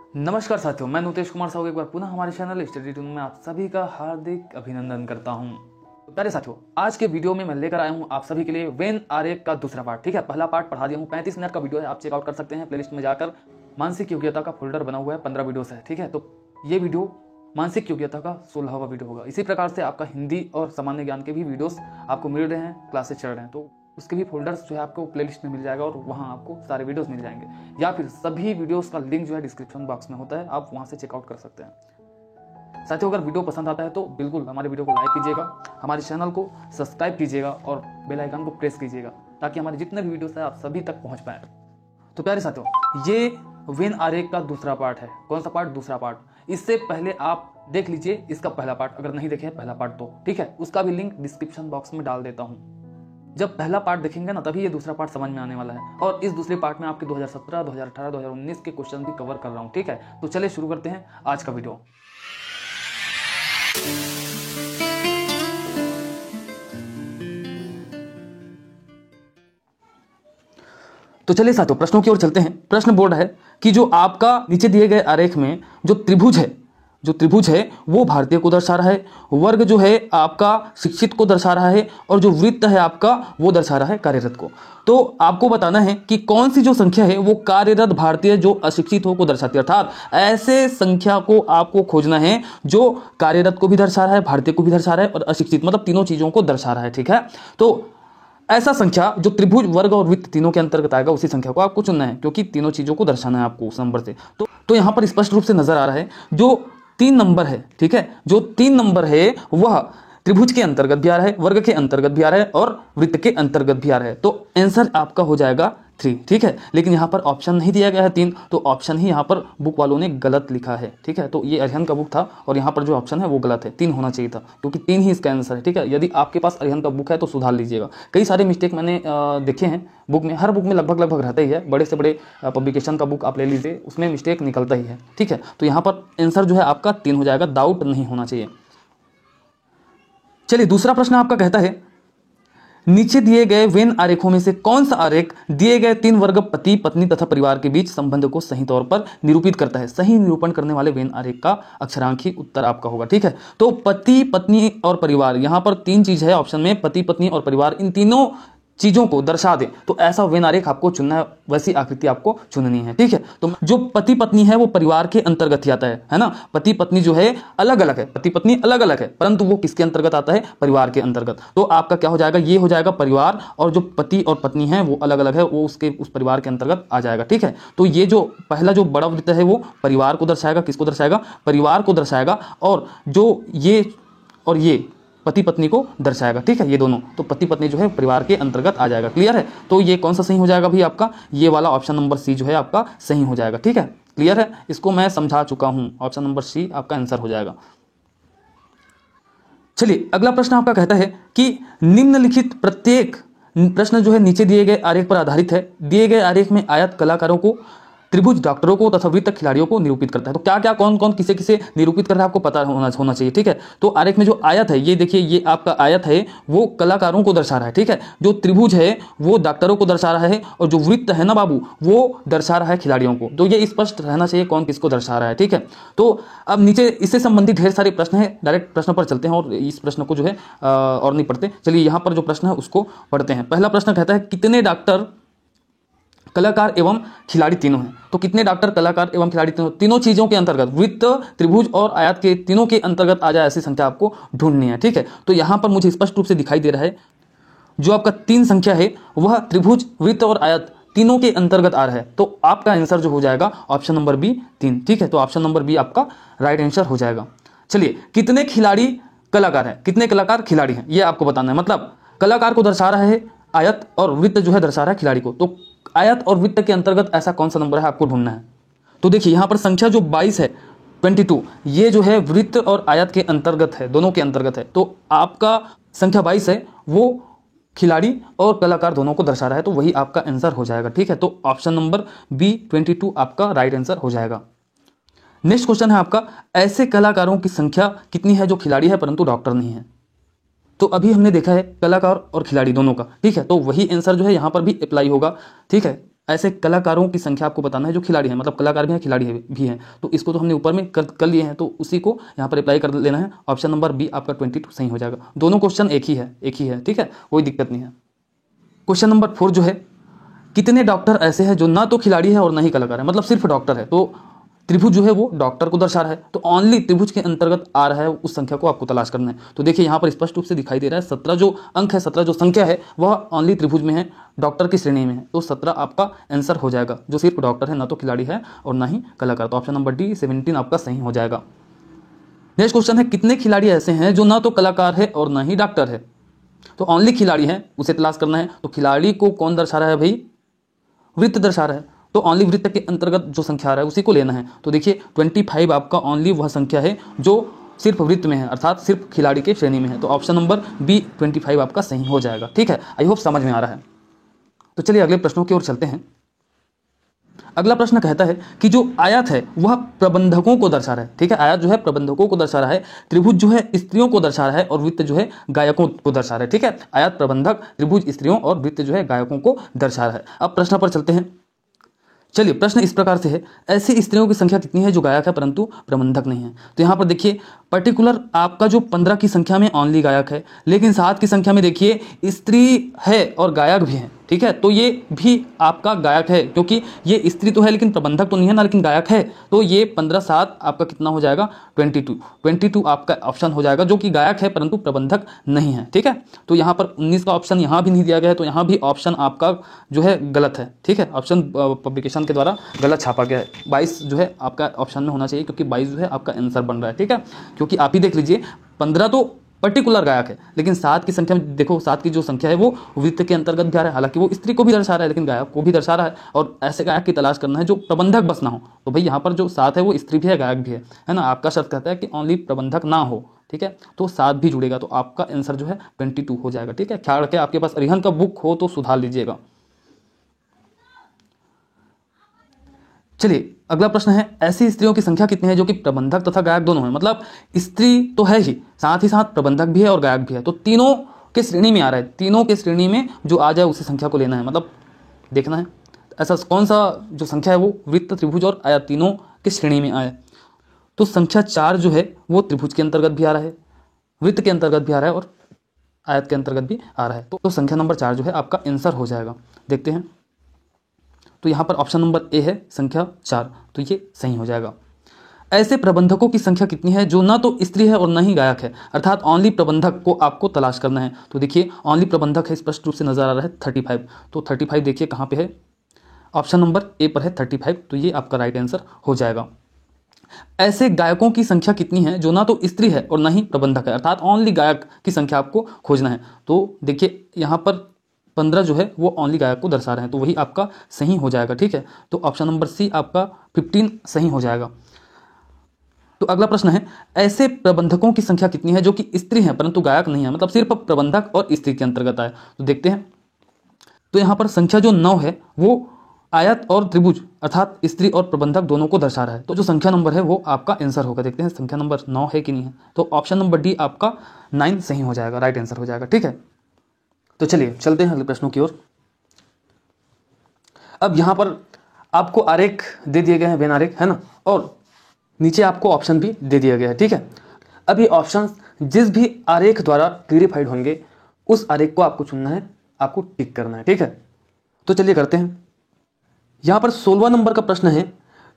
नमस्कार साथियों, मैं नुतेश कुमार साहू एक बार पुनः हमारे चैनल स्टडी टून में आप सभी का हार्दिक अभिनंदन करता हूं। तो प्यारे साथियों, आज के वीडियो में मैं लेकर आया हूं आप सभी के लिए वेन आरेख का दूसरा पार्ट। ठीक है, पहला पार्ट पढ़ा दिया हूं, 35 मिनट का वीडियो है, आप चेकआउट कर सकते हैं प्लेलिस्ट में जाकर। मानसिक योग्यता का फोल्डर बना हुआ है, 15 वीडियोस है। ठीक है, तो ये वीडियो मानसिक योग्यता का 16वां वीडियो होगा। इसी प्रकार से आपका हिंदी और सामान्य ज्ञान के भी वीडियोस आपको मिल रहे हैं, क्लासेस चल रहे हैं, तो उसके भी फोल्डर्स जो है आपको प्लेलिस्ट में मिल जाएगा और वहाँ आपको सारे वीडियोस मिल जाएंगे, या फिर सभी वीडियोस का लिंक जो है डिस्क्रिप्शन बॉक्स में होता है, आप वहाँ से चेकआउट कर सकते हैं। साथियों, अगर वीडियो पसंद आता है तो बिल्कुल हमारे वीडियो को लाइक कीजिएगा, हमारे चैनल को सब्सक्राइब कीजिएगा और बेल आइकन को प्रेस कीजिएगा ताकि हमारे जितने भी वीडियोस हैं आप सभी तक पहुँच पाए। तो प्यारे साथियों, ये वेन आरेख का दूसरा पार्ट है। कौन सा पार्ट? दूसरा पार्ट। इससे पहले आप देख लीजिए इसका पहला पार्ट, अगर नहीं देखे पहला पार्ट तो ठीक है, उसका भी लिंक डिस्क्रिप्शन बॉक्स में डाल देता हूँ। जब पहला पार्ट देखेंगे ना तभी ये दूसरा पार्ट समझ में आने वाला है। और इस दूसरे पार्ट में आपके 2017, 2018, 2019 के क्वेश्चन भी कवर कर रहा हूँ। ठीक है, तो चलिए शुरू करते हैं आज का वीडियो। तो चलिए साथियों, प्रश्नों की ओर चलते हैं। प्रश्न बोर्ड है कि जो आपका नीचे दिए गए आरेख में जो त्रिभुज है वो भारतीय को दर्शा रहा है, वर्ग जो है आपका शिक्षित को दर्शा रहा है, और जो वृत्त है आपका वो दर्शा रहा है कार्यरत को। तो आपको बताना है कि कौन सी जो संख्या है वो कार्यरत भारतीय जो अशिक्षित हो को दर्शाती है। अर्थात ऐसे संख्या को आपको खोजना है जो कार्यरत को भी दर्शा रहा है, भारतीय को भी दर्शा रहा है और अशिक्षित मतलब तीनों चीजों को दर्शा रहा है। ठीक है, तो ऐसा संख्या जो त्रिभुज, वर्ग और वृत्त तीनों के अंतर्गत आएगा, उसी संख्या को आपको चुनना है, क्योंकि तीनों चीजों को दर्शाना है आपको उस नंबर से। तो यहां पर स्पष्ट रूप से नजर आ रहा है जो 3 नंबर है। ठीक है, जो 3 नंबर है वह त्रिभुज के अंतर्गत भी आ रहा है, वर्ग के अंतर्गत भी आ रहा है और वृत्त के अंतर्गत भी आ रहा है। तो आंसर आपका हो जाएगा 3। ठीक है, लेकिन यहाँ पर ऑप्शन नहीं दिया गया है 3, तो ऑप्शन ही यहाँ पर बुक वालों ने गलत लिखा है। ठीक है, तो ये अरिहंत का बुक था और यहाँ पर जो ऑप्शन है वो गलत है, 3 होना चाहिए था, क्योंकि 3 ही इसका आंसर है। ठीक है, यदि आपके पास अरिहंत का बुक है तो सुधार लीजिएगा। कई सारे मिस्टेक मैंने देखे हैं बुक में, हर बुक में लगभग रहता ही है, बड़े से बड़े पब्लिकेशन का बुक आप ले लीजिए, उसमें मिस्टेक निकलता ही है। ठीक है, तो यहाँ पर आंसर जो है आपका 3 हो जाएगा, डाउट नहीं होना चाहिए। चलिए, दूसरा प्रश्न आपका कहता है नीचे दिए गए वेन आरेखों में से कौन सा आरेख दिए गए 3 वर्ग पति पत्नी तथा परिवार के बीच संबंध को सही तौर पर निरूपित करता है। सही निरूपण करने वाले वेन आरेख का अक्षरांक ही उत्तर आपका होगा। ठीक है, तो पति पत्नी और परिवार, यहां पर 3 चीज है ऑप्शन में, पति पत्नी और परिवार, इन तीनों चीजों को दर्शा दे तो ऐसा वेन आरेख आपको चुनना है, वैसी आकृति आपको चुननी है। ठीक है, तो जो पति पत्नी है वो परिवार के अंतर्गत ही आता है ना। पति पत्नी जो है अलग अलग है, पति पत्नी अलग अलग है, परंतु वो किसके अंतर्गत आता है? परिवार के अंतर्गत। तो आपका क्या हो जाएगा? ये हो जाएगा परिवार, और जो पति और पत्नी है वो अलग अलग है, वो उस परिवार के अंतर्गत आ जाएगा। ठीक है, तो ये जो पहला जो बड़ा वृत्त है वो परिवार को दर्शाएगा। किसको दर्शाएगा? परिवार को दर्शाएगा। और जो ये और ये पति पत्नी को दर्शाएगा। ठीक है, ये दोनों, तो पति पत्नी जो है परिवार के अंतर्गत आ जाएगा। क्लियर है? तो ये कौन सा सही हो जाएगा भाई? आपका ये वाला ऑप्शन नंबर सी जो है आपका सही हो जाएगा। ठीक है, क्लियर है? इसको मैं समझा चुका हूं, ऑप्शन नंबर सी आपका आंसर हो जाएगा। चलिए, अगला प्रश्न आपका कहता है कि निम्नलिखित प्रत्येक प्रश्न जो है नीचे दिए गए आरेख पर आधारित है। दिए गए आरेख में आयत कलाकारों को, त्रिभुज डॉक्टरों को तथा वृत्त खिलाड़ियों को निरूपित करता है। तो क्या क्या कौन कौन किसे किसे निरूपित कर रहा है आपको पता होना चाहिए। ठीक है, तो आरेख में जो आयत है, ये देखिए, ये आपका आयत है वो कलाकारों को दर्शा रहा है। ठीक है, जो त्रिभुज है वो डॉक्टरों को दर्शा रहा है, और जो वृत्त है ना बाबू वो दर्शा रहा है खिलाड़ियों को। तो ये स्पष्ट रहना चाहिए कौन किसको दर्शा रहा है। ठीक है, तो अब नीचे इससे संबंधित ढेर सारे प्रश्न है, डायरेक्ट प्रश्न पर चलते हैं और इस प्रश्न को जो है और नहीं पढ़ते। चलिए, यहाँ पर जो प्रश्न है उसको पढ़ते हैं। पहला प्रश्न कहता है कितने डॉक्टर, कलाकार एवं खिलाड़ी तीनों हैं। तो कितने डॉक्टर, कलाकार एवं खिलाड़ी तीनों चीजों के अंतर्गत, वृत्त, त्रिभुज और आयत के तीनों के अंतर्गत आ जाए ऐसी संख्या आपको ढूंढनी है। ठीक है, तो यहां पर मुझे स्पष्ट रूप से दिखाई दे रहा है जो आपका 3 संख्या है वह त्रिभुज, वृत्त और आयत तीनों के अंतर्गत आ रहा है। तो आपका आंसर जो हो जाएगा ऑप्शन नंबर बी 3। ठीक है, तो ऑप्शन नंबर बी आपका राइट आंसर हो जाएगा। चलिए, कितने खिलाड़ी कलाकार हैं, कितने कलाकार खिलाड़ी हैं, यह आपको बताना है। मतलब कलाकार को दर्शा रहा है आयत, और वृत्त जो है दर्शा रहा है खिलाड़ी को। तो आयत और वृत्त के अंतर्गत ऐसा कौन सा नंबर है आपको ढूंढना है। तो देखिए, यहां पर संख्या जो 22 है, 22, ये जो है वृत्त और आयत के अंतर्गत है, दोनों के अंतर्गत है। तो आपका संख्या 22 है वो खिलाड़ी और कलाकार दोनों को दर्शा रहा है, तो वही आपका आंसर हो जाएगा। ठीक है, तो ऑप्शन नंबर बी 22 आपका राइट आंसर हो जाएगा। नेक्स्ट क्वेश्चन है आपका, ऐसे कलाकारों की संख्या कितनी है जो खिलाड़ी है परंतु डॉक्टर नहीं है। तो अभी हमने देखा है कलाकार और खिलाड़ी दोनों का। ठीक है, तो वही आंसर जो है यहाँ पर भी अप्लाई होगा। ठीक है, ऐसे कलाकारों की संख्या आपको बताना है जो खिलाड़ी हैं, मतलब कलाकार भी हैं खिलाड़ी भी हैं। तो इसको तो हमने ऊपर में कर लिए हैं, तो उसी को यहाँ पर अप्लाई कर लेना है। ऑप्शन नंबर बी आपका 22 सही हो जाएगा। दोनों क्वेश्चन एक ही है, ठीक है, कोई दिक्कत नहीं है। क्वेश्चन नंबर 4 जो है, कितने डॉक्टर ऐसे हैं जो ना तो खिलाड़ी है और ना ही कलाकार है, मतलब सिर्फ डॉक्टर है। तो त्रिभुज जो है वो डॉक्टर को दर्शा रहा है, तो ओनली त्रिभुज के अंतर्गत आ रहा है उस संख्या को आपको तलाश करना है। तो देखिए यहाँ पर स्पष्ट रूप से दिखाई दे रहा है 17 जो अंक है, 17 जो संख्या है वह ओनली त्रिभुज में है, डॉक्टर की श्रेणी में है। तो 17 आपका आंसर हो जाएगा, जो सिर्फ डॉक्टर है, ना तो खिलाड़ी है और ना ही कलाकार। तो ऑप्शन नंबर डी 17 आपका सही हो जाएगा। नेक्स्ट क्वेश्चन है, कितने खिलाड़ी ऐसे हैं जो ना तो कलाकार है और ना ही डॉक्टर है। तो ओनली खिलाड़ी है, उसे तलाश करना है। तो खिलाड़ी को कौन दर्शा रहा है भाई, वृत्त दर्शा रहा है। तो ओनली वृत्त के अंतर्गत जो संख्या आ रहा है उसी को लेना है। तो देखिए 25 आपका ओनली वह संख्या है जो सिर्फ वृत्त में है, अर्थात सिर्फ खिलाड़ी के श्रेणी में है। तो ऑप्शन नंबर बी 25 आपका सही हो जाएगा। ठीक है, आई होप समझ में आ रहा है। तो चलिए अगले प्रश्नों की ओर चलते हैं। अगला प्रश्न कहता है कि जो आयत है वह प्रबंधकों को दर्शा रहा है। ठीक है, आयत जो है प्रबंधकों को दर्शा रहा है, त्रिभुज जो है स्त्रियों को दर्शा रहा है और वृत्त जो है गायकों को दर्शा रहा है। ठीक है, आयत प्रबंधक, त्रिभुज स्त्रियों और वृत्त जो है गायकों को दर्शा रहा है। अब प्रश्न पर चलते हैं। चलिए, प्रश्न इस प्रकार से है, ऐसी स्त्रियों की संख्या कितनी है जो गायक है परंतु प्रबंधक नहीं है। तो यहाँ पर देखिए पर्टिकुलर आपका जो 15 की संख्या में ओनली गायक है, लेकिन 7 की संख्या में देखिए स्त्री है और गायक भी है। ठीक है, तो ये भी आपका गायक है, क्योंकि ये स्त्री तो है लेकिन प्रबंधक तो नहीं है ना, लेकिन गायक है। तो ये 15 7 आपका कितना हो जाएगा, 22 आपका ऑप्शन हो जाएगा, जो कि गायक है परंतु प्रबंधक नहीं है। ठीक है, तो यहाँ पर 19 का ऑप्शन यहाँ भी नहीं दिया गया है, तो यहाँ भी ऑप्शन आपका जो है गलत है। ठीक है, ऑप्शन पब्लिकेशन के द्वारा गलत छापा गया है। 22 जो है आपका ऑप्शन में होना चाहिए, क्योंकि 22 जो है आपका आंसर बन रहा है। ठीक है, क्योंकि आप ही देख लीजिए 15 तो पर्टिकुलर गायक है, लेकिन 7 की संख्या में देखो, 7 की जो संख्या है वो वृत्त के अंतर्गत भी आ रहा है। हालांकि वो स्त्री को भी दर्शा रहा है लेकिन गायक को भी दर्शा रहा है, और ऐसे गायक की तलाश करना है जो प्रबंधक बस ना हो। तो भाई यहाँ पर जो 7 है वो स्त्री भी है गायक भी है ना। आपका शर्त कहता है कि ओनली प्रबंधक ना हो। ठीक है, तो 7 भी जुड़ेगा, तो आपका आंसर जो है 22 हो जाएगा। ठीक है, ख्याल रखें आपके पास अरिहंत का बुक हो तो सुधार लीजिएगा। चलिए अगला प्रश्न है, ऐसी स्त्रियों की संख्या कितनी है जो कि प्रबंधक तथा गायक दोनों है। मतलब स्त्री तो है ही साथ प्रबंधक भी है और गायक भी है, तो तीनों के श्रेणी में आ रहा है। तीनों के श्रेणी में जो आ जाए उसी संख्या को लेना है, मतलब देखना है ऐसा कौन सा जो संख्या है वो वृत्त, त्रिभुज और आयत तीनों के श्रेणी में आए। तो संख्या 4 जो है वो त्रिभुज के अंतर्गत भी आ रहा है, वृत्त के अंतर्गत भी आ रहा है और आयत के अंतर्गत भी आ रहा है। तो संख्या नंबर 4 जो है आपका आंसर हो जाएगा। देखते हैं, तो यहाँ पर ऑप्शन नंबर ए है संख्या 4, तो ये सही हो जाएगा। ऐसे प्रबंधकों की संख्या कितनी है जो ना तो स्त्री है और ना ही गायक है, अर्थात ओनली प्रबंधक को आपको तलाश करना है। तो देखिए ओनली प्रबंधक है, स्पष्ट रूप से नजर आ रहा है 35। तो 35 देखिए कहाँ पे है, ऑप्शन नंबर ए पर है 35, तो ये आपका राइट आंसर हो जाएगा। ऐसे गायकों की संख्या कितनी है जो ना तो स्त्री है और ना ही प्रबंधक है, अर्थात ओनली गायक की संख्या आपको खोजना है। तो देखिए यहाँ पर 15 जो है वो ओनली गायक को दर्शा रहे हैं, तो वही आपका सही हो जाएगा। ठीक है, तो ऑप्शन नंबर सी आपका 15 सही हो जाएगा। तो अगला प्रश्न है, ऐसे प्रबंधकों की संख्या कितनी है जो कि स्त्री है परंतु गायक नहीं है, मतलब सिर्फ प्रबंधक और स्त्री के अंतर्गत आए। तो देखते हैं, तो यहाँ पर संख्या जो 9 है वो आयत और त्रिभुज अर्थात स्त्री और प्रबंधक दोनों को दर्शा रहा है। तो जो संख्या नंबर है वो आपका आंसर होगा। देखते हैं संख्या नंबर 9 है कि नहीं है, तो ऑप्शन नंबर डी आपका 9 सही हो जाएगा, राइट आंसर हो जाएगा। ठीक है, तो चलिए चलते हैं अगले प्रश्नों की ओर। अब यहाँ पर आपको आरेख दे दिए गए हैं, वेन आरेख है ना, और नीचे आपको ऑप्शन भी दे दिया गया है। ठीक है, अब ये ऑप्शन जिस भी आरेख द्वारा क्लियरिफाइड होंगे उस आरेख को आपको चुनना है, आपको टिक करना है। ठीक है, तो चलिए करते हैं। यहाँ पर 16वां नंबर का प्रश्न है,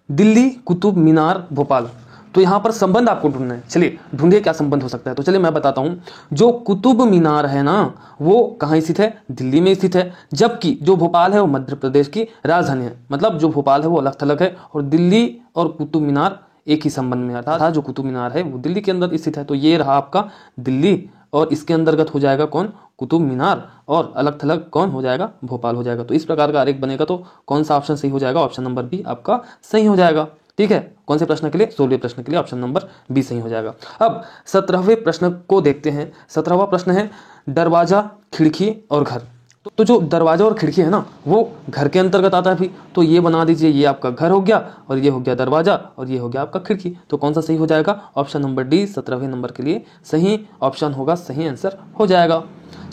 दिल्ली, कुतुब मीनार, भोपाल। तो यहाँ पर संबंध आपको ढूंढना है। चलिए ढूंढिए क्या संबंध हो सकता है। तो चलिए मैं बताता हूँ, जो कुतुब मीनार है ना वो कहाँ स्थित है, दिल्ली में स्थित है, जबकि जो भोपाल है वो मध्य प्रदेश की राजधानी है। मतलब जो भोपाल है वो अलग थलग है और दिल्ली और कुतुब मीनार एक ही संबंध में आता था। जो कुतुब मीनार है वो दिल्ली के अंदर स्थित है, तो ये रहा आपका दिल्ली, और इसके अंतर्गत हो जाएगा कौन, कुतुब मीनार, और अलग थलग कौन हो जाएगा, भोपाल हो जाएगा। तो इस प्रकार का आरेख बनेगा, तो कौन सा ऑप्शन सही हो जाएगा, ऑप्शन नंबर बी आपका सही हो जाएगा। ठीक है, कौन से प्रश्न के लिए, 16वें प्रश्न के लिए ऑप्शन नंबर बी सही हो जाएगा। अब 17वें प्रश्न को देखते हैं। 17वां प्रश्न है, दरवाजा, खिड़की और घर। तो जो दरवाजा और खिड़की है ना वो घर के अंतर्गत आता है भी, तो ये बना दीजिए, ये आपका घर हो गया और ये हो गया दरवाजा और ये हो गया आपका खिड़की। तो कौन सा सही हो जाएगा, ऑप्शन नंबर डी 17वें नंबर के लिए सही ऑप्शन होगा, सही आंसर हो जाएगा।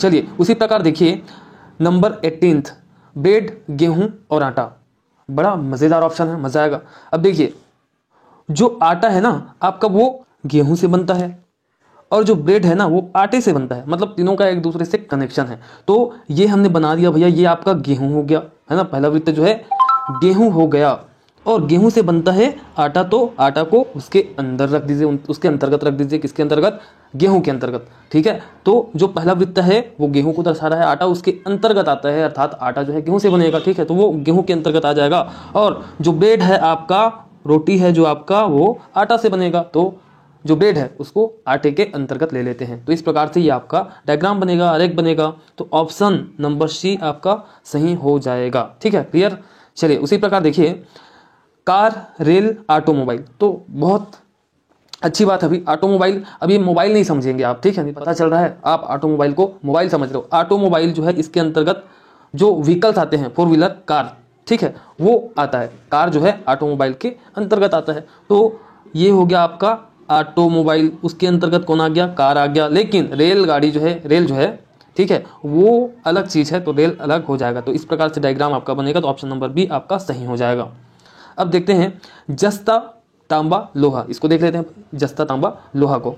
चलिए उसी प्रकार देखिए नंबर 18, ब्रेड, गेहूं और आटा। बड़ा मजेदार ऑप्शन है, मजा आएगा। अब देखिए, जो आटा है ना आपका वो गेहूं से बनता है और जो ब्रेड है ना वो आटे से बनता है, मतलब तीनों का एक दूसरे से कनेक्शन है। तो ये हमने बना दिया भैया, ये आपका गेहूं हो गया, है ना, पहला वृत्त जो है गेहूं हो गया। और गेहूं से बनता है आटा, तो आटा को उसके अंदर रख दीजिए, उसके अंतर्गत रख दीजिए। किसके अंतर्गत? गेहूं के अंतर्गत, ठीक है। तो जो पहला वृत्त है वो गेहूं को दर्शा रहा है, आटा उसके अंतर्गत आता है, अर्थात आटा जो है गेहूं से बनेगा, ठीक है, तो वो गेहूं के अंतर्गत आ जाएगा। और जो ब्रेड है आपका, रोटी है जो आपका, वो आटा से बनेगा, तो जो ब्रेड है उसको आटे के अंतर्गत ले लेते हैं। तो इस प्रकार से ये आपका डायग्राम बनेगा, आरेख बनेगा। तो ऑप्शन नंबर सी आपका सही हो जाएगा, ठीक है, क्लियर। चलिए उसी प्रकार देखिए, कार, रेल, ऑटोमोबाइल। तो बहुत अच्छी बात है। अभी ऑटोमोबाइल, अभी मोबाइल नहीं समझेंगे आप, ठीक है, नहीं पता चल रहा है आप ऑटोमोबाइल को मोबाइल समझ रहे हो। ऑटोमोबाइल जो है इसके अंतर्गत जो व्हीकल्स आते हैं, 4 व्हीलर, कार, ठीक है, वो आता है। कार जो है ऑटोमोबाइल के अंतर्गत आता है। तो ये हो गया आपका ऑटोमोबाइल, उसके अंतर्गत कौन आ गया? कार आ गया। लेकिन रेलगाड़ी जो है, रेल जो है, ठीक है, वो अलग चीज है, तो रेल अलग हो जाएगा। तो इस प्रकार से डायग्राम आपका बनेगा। तो ऑप्शन नंबर बी आपका सही हो जाएगा। अब देखते हैं जस्ता, तांबा, लोहा, इसको देख लेते हैं, जस्ता, तांबा, लोहा को।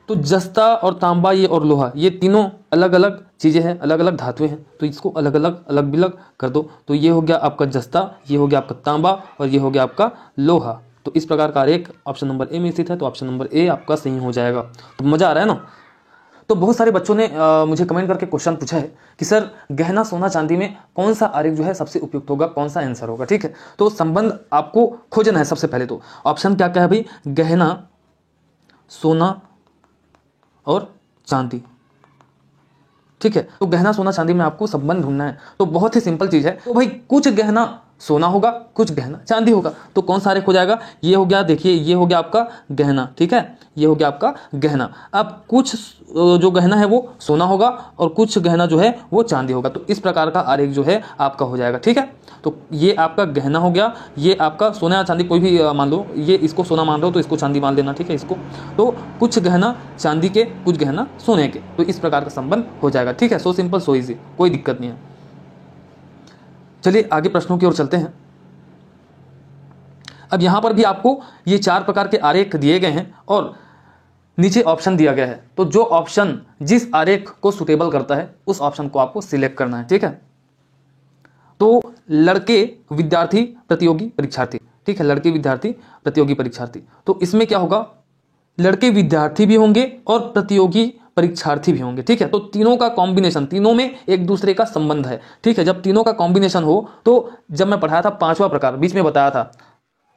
तो जस्ता और तांबा ये और लोहा, ये तीनों अलग अलग चीजें हैं, अलग अलग धातुएं हैं, तो इसको अलग अलग अलग बिलग कर दो। तो ये हो गया आपका जस्ता, ये हो गया आपका तांबा और ये हो गया आपका लोहा। तो इस प्रकार का आरेख ऑप्शन नंबर ए में स्थित है। तो ऑप्शन नंबर ए आपका सही हो जाएगा। तो मजा आ रहा है ना। तो बहुत सारे बच्चों ने मुझे कमेंट करके क्वेश्चन पूछा है कि सर गहना, सोना, चांदी में कौन सा आरेख जो है सबसे उपयुक्त होगा, कौन सा आंसर होगा, ठीक है। तो संबंध आपको खोजना है सबसे पहले। तो ऑप्शन क्या क्या है भाई? गहना, सोना और चांदी, ठीक है। तो गहना, सोना, चांदी में आपको संबंध ढूंढना है। तो बहुत ही सिंपल चीज है। तो भाई कुछ गहना सोना होगा, कुछ गहना चांदी होगा, तो कौन सा आरेख हो जाएगा? ये हो गया, देखिए ये हो गया आपका गहना, ठीक है, ये हो गया आपका गहना। अब कुछ जो गहना है वो सोना होगा और कुछ गहना जो है वो चांदी होगा। तो इस प्रकार का आरेख जो है आपका हो जाएगा, ठीक है। तो ये आपका गहना हो गया, ये आपका सोना या चांदी कोई भी मान लो, ये इसको सोना मान लो तो इसको चांदी मान लेना, ठीक है, इसको। तो कुछ गहना चांदी के, कुछ गहना सोने के, तो इस प्रकार का संबंध हो जाएगा, ठीक है। सो सिंपल, सो इजी, कोई दिक्कत नहीं है। चलिए आगे प्रश्नों की ओर चलते हैं। अब यहां पर भी आपको ये 4 प्रकार के आरेख दिए गए हैं और नीचे ऑप्शन दिया गया है। तो जो ऑप्शन जिस आरेख को सुटेबल करता है उस ऑप्शन को आपको सिलेक्ट करना है, ठीक है। तो लड़के, विद्यार्थी, प्रतियोगी, परीक्षार्थी, ठीक है, लड़के, विद्यार्थी, प्रतियोगी, परीक्षार्थी। तो इसमें क्या होगा? लड़के विद्यार्थी भी होंगे और प्रतियोगी परीक्षार्थी भी होंगे, ठीक है। तो तीनों का कॉम्बिनेशन, तीनों में एक दूसरे का संबंध है, ठीक है। जब तीनों का कॉम्बिनेशन हो, तो जब मैं पढ़ाया था 5वां प्रकार, बीच में बताया था,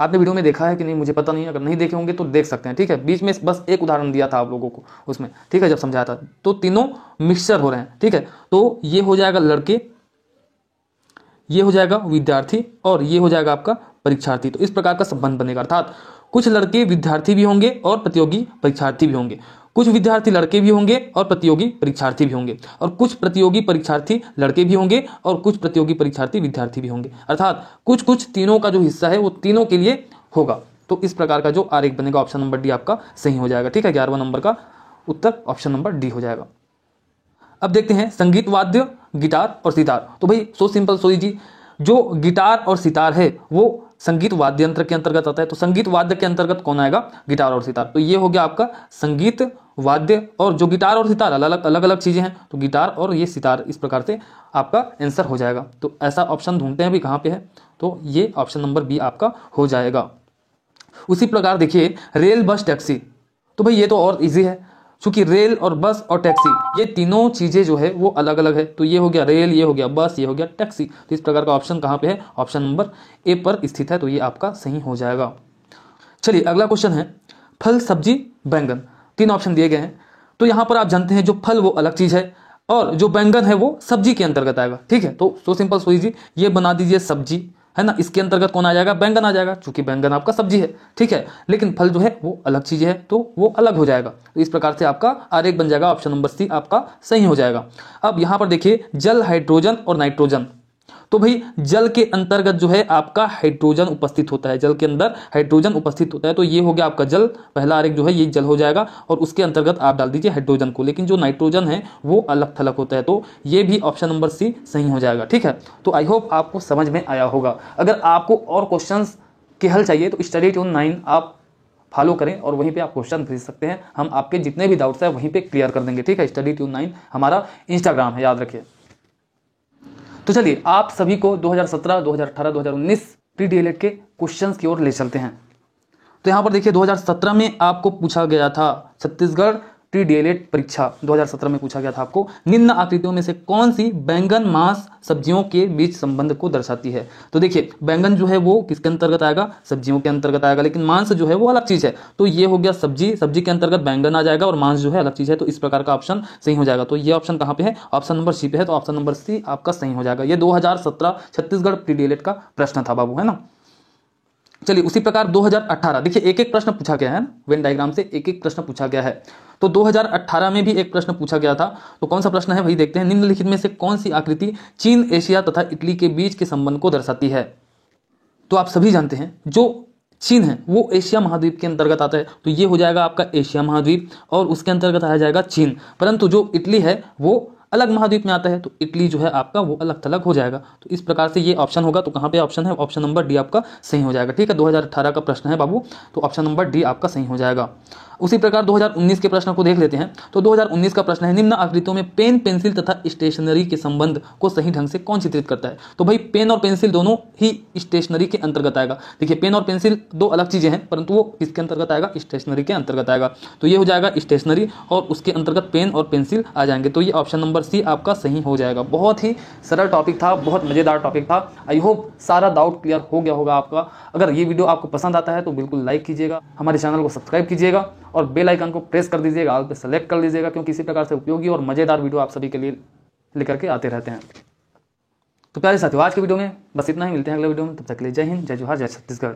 आपने वीडियो में देखा है कि नहीं मुझे पता नहीं, अगर नहीं देखे होंगे तो देख सकते हैं, ठीक है। बीच में बस एक उदाहरण दिया था आप लोगों को उसमें, ठीक है, जब समझाया था। तो तीनों मिक्सचर हो रहे हैं, ठीक है। तो ये हो जाएगा लड़के, ये हो जाएगा विद्यार्थी और ये हो जाएगा आपका परीक्षार्थी। तो इस प्रकार का संबंध बनेगा, अर्थात कुछ लड़के विद्यार्थी भी होंगे और प्रतियोगी परीक्षार्थी भी होंगे, कुछ विद्यार्थी लड़के भी होंगे और प्रतियोगी परीक्षार्थी भी होंगे, और कुछ प्रतियोगी परीक्षार्थी लड़के भी होंगे और कुछ प्रतियोगी परीक्षार्थी विद्यार्थी भी होंगे, अर्थात कुछ कुछ तीनों का जो हिस्सा है वो तीनों के लिए होगा। तो इस प्रकार का जो आरेख बनेगा ऑप्शन नंबर डी आपका सही हो जाएगा, ठीक है। 11वां नंबर का उत्तर ऑप्शन नंबर डी हो जाएगा। अब देखते हैं संगीत वाद्य, गिटार और सितार। तो भाई सो सिंपल, सो इजी। जो गिटार और सितार है वो संगीत वाद्य यंत्र के अंतर्गत आता है। तो संगीत वाद्य के अंतर्गत कौन आएगा? गिटार और सितार। तो ये हो गया आपका संगीत वाद्य, और जो गिटार और सितार अलग अलग चीजें हैं, तो गिटार और ये सितार, इस प्रकार से आपका आंसर हो जाएगा। तो ऐसा ऑप्शन ढूंढते हैं भी कहाँ पे है, तो ये ऑप्शन नंबर बी आपका हो जाएगा। उसी प्रकार देखिए रेल, बस, टैक्सी। तो भाई ये तो और इजी है, क्योंकि रेल और बस और टैक्सी ये तीनों चीजें जो है वो अलग अलग है। तो ये हो गया रेल, ये हो गया बस, ये हो गया टैक्सी। तो इस प्रकार का ऑप्शन कहाँ पे है? ऑप्शन नंबर ए पर स्थित है। तो ये आपका सही हो जाएगा। चलिए अगला क्वेश्चन है फल, सब्जी, बैंगन। 3 ऑप्शन दिए गए हैं। तो यहाँ पर आप जानते हैं जो फल वो अलग चीज है और जो बैंगन है वो सब्जी के अंतर्गत आएगा, ठीक है। तो सो सिंपल, सो इजी, ये बना दीजिए सब्जी, है ना, इसके अंतर्गत कौन आ जाएगा? बैंगन आ जाएगा, क्योंकि बैंगन आपका सब्जी है, ठीक है। लेकिन फल जो है वो अलग चीज है, तो वो अलग हो जाएगा। तो इस प्रकार से आपका आरेख बन जाएगा, ऑप्शन नंबर सी आपका सही हो जाएगा। अब यहां पर देखिए जल, हाइड्रोजन और नाइट्रोजन। तो भाई जल के अंतर्गत जो है आपका हाइड्रोजन उपस्थित होता है, जल के अंदर हाइड्रोजन उपस्थित होता है, तो ये हो गया आपका जल, पहला आरेख जो है ये जल हो जाएगा और उसके अंतर्गत आप डाल दीजिए हाइड्रोजन को, लेकिन जो नाइट्रोजन है वो अलग थलग होता है, तो ये भी ऑप्शन नंबर सी सही हो जाएगा। ठीक है, तो आई होप आपको समझ में आया होगा। अगर आपको और क्वेश्चंस के हल चाहिए तो स्टडी ट्यून 9 आप फॉलो करें और वहीं पे आप क्वेश्चन भेज सकते हैं, हम आपके जितने भी डाउट्स हैं वहीं पे क्लियर कर देंगे। ठीक है, स्टडी ट्यून 9 हमारा इंस्टाग्राम है, याद रखिए। तो चलिए आप सभी को 2017, 2018, 2019 प्री डीएलएड के क्वेश्चंस की ओर ले चलते हैं। तो यहाँ पर देखिए 2017 में आपको पूछा गया था, छत्तीसगढ़ प्री डीएलएड परीक्षा 2017 में पूछा गया था आपको, निम्न आकृतियों में से कौन सी बैंगन मांस सब्जियों के बीच संबंध को दर्शाती है। तो देखिए बैंगन जो है वो किसके अंतर्गत आएगा, सब्जियों के अंतर्गत आएगा, लेकिन मांस जो है वो अलग चीज है, तो ये हो गया सब्जी, सब्जी के अंतर्गत बैंगन आ जाएगा और मांस जो है अलग चीज है, तो इस प्रकार का ऑप्शन सही हो जाएगा। तो ये ऑप्शन कहाँ पे है, ऑप्शन नंबर सी पे है, तो ऑप्शन नंबर सी आपका सही हो जाएगा। ये 2017 छत्तीसगढ़ प्री डीएलएड का प्रश्न था बाबू, है ना। चलिए उसी प्रकार 2018 देखिए एक एक प्रश्न पूछा गया है, वेन डायग्राम से एक एक प्रश्न पूछा गया है। तो 2018 में भी एक प्रश्न पूछा गया था, तो कौन सा प्रश्न है वही देखते हैं। निम्नलिखित में से कौन सी आकृति चीन, एशिया तथा इटली के बीच के संबंध को दर्शाती है। तो आप सभी जानते हैं जो चीन है वो एशिया महाद्वीप के अंतर्गत आता है, तो ये हो जाएगा आपका एशिया महाद्वीप और उसके अंतर्गत आ जाएगा चीन। परंतु जो इटली है वो अलग महाद्वीप में आता है, तो इटली जो है आपका वो अलग थलग हो जाएगा। तो इस प्रकार से ये ऑप्शन होगा, तो कहाँ पे ऑप्शन है, ऑप्शन नंबर डी आपका सही हो जाएगा। ठीक है, 2018 का प्रश्न है बाबू, तो ऑप्शन नंबर डी आपका सही हो जाएगा। उसी प्रकार 2019 के प्रश्न को देख लेते हैं। तो 2019 का प्रश्न है, निम्न आकृतियों में पेन, पेंसिल तथा स्टेशनरी के संबंध को सही ढंग से कौन चित्रित करता है। तो भाई पेन और पेंसिल दोनों ही स्टेशनरी के अंतर्गत आएगा। देखिए पेन और पेंसिल दो अलग चीजें हैं, परंतु वो किसके अंतर्गत आएगा, स्टेशनरी के अंतर्गत आएगा। तो ये हो जाएगा स्टेशनरी और उसके अंतर्गत पेन और पेंसिल आ जाएंगे, तो ये ऑप्शन नंबर सी आपका सही हो जाएगा। बहुत ही सरल टॉपिक था, बहुत मजेदार टॉपिक था। आई होप सारा डाउट क्लियर हो गया होगा आपका। अगर ये वीडियो आपको पसंद आता है तो बिल्कुल लाइक कीजिएगा, हमारे चैनल को सब्सक्राइब कीजिएगा और बेल आइकन को प्रेस कर दीजिएगा, ऑल पे सेलेक्ट कर लीजिएगा, क्योंकि इसी प्रकार से उपयोगी और मजेदार वीडियो आप सभी के लिए लेकर के आते रहते हैं। तो प्यारे साथियों आज के वीडियो में बस इतना ही, मिलते हैं अगले वीडियो में, तब तक के लिए जय हिंद, जय जोहार, जय छत्तीसगढ़।